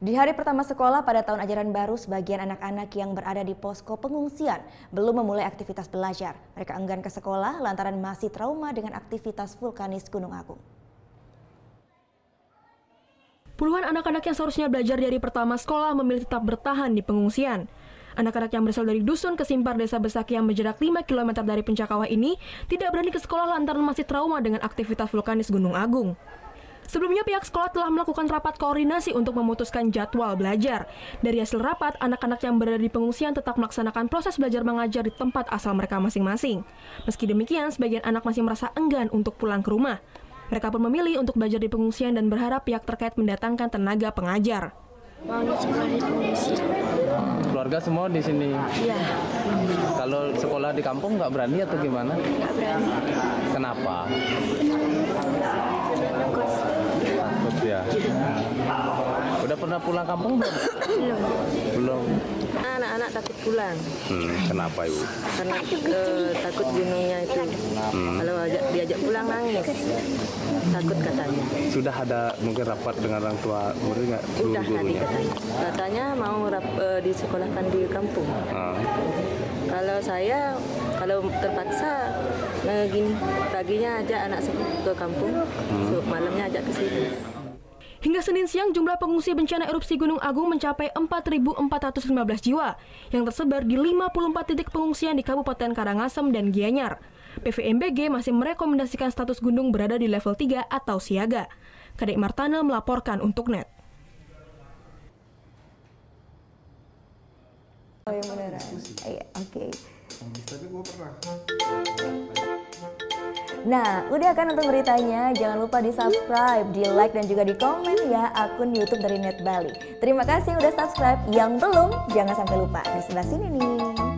Di hari pertama sekolah pada tahun ajaran baru, sebagian anak-anak yang berada di posko pengungsian belum memulai aktivitas belajar. Mereka enggan ke sekolah lantaran masih trauma dengan aktivitas vulkanis Gunung Agung. Puluhan anak-anak yang seharusnya belajar di hari pertama sekolah memilih tetap bertahan di pengungsian. Anak-anak yang berasal dari dusun Kesimpar, Desa Besaki yang berjarak 5 km dari Puncak Kawah ini tidak berani ke sekolah lantaran masih trauma dengan aktivitas vulkanis Gunung Agung. Sebelumnya pihak sekolah telah melakukan rapat koordinasi untuk memutuskan jadwal belajar. Dari hasil rapat, anak-anak yang berada di pengungsian tetap melaksanakan proses belajar mengajar di tempat asal mereka masing-masing. Meski demikian, sebagian anak masih merasa enggan untuk pulang ke rumah. Mereka pun memilih untuk belajar di pengungsian dan berharap pihak terkait mendatangkan tenaga pengajar. Mau sekolah di pengungsian. Keluarga semua di sini? Iya. Kalau sekolah di kampung nggak berani atau gimana? Nggak berani. Kenapa? Takut. Ya. Udah pernah pulang kampung belum? Belum. Anak-anak takut pulang. Kenapa Ibu? Karena takut gunungnya itu. Kalau diajak pulang nangis. Takut katanya. Sudah ada mungkin rapat dengan orang tua murid nggak? Udah tadi katanya. Katanya mau disekolahkan di kampung. Kalau saya, kalau terpaksa gini, paginya ajak anak ke kampung, malamnya ajak ke sini. Hingga Senin siang, jumlah pengungsi bencana erupsi Gunung Agung mencapai 4.415 jiwa yang tersebar di 54 titik pengungsian di Kabupaten Karangasem dan Gianyar. PVMBG masih merekomendasikan status gunung berada di level 3 atau siaga. Kadek Martana melaporkan untuk NET. Oh yang beneran? Iya, oke. Tapi gue pernah. Nah, udah kan untuk beritanya? Jangan lupa di-subscribe, di-like, dan juga di-komen ya akun YouTube dari Net Bali. Terima kasih udah subscribe. Yang belum, jangan sampai lupa. Di sebelah sini nih.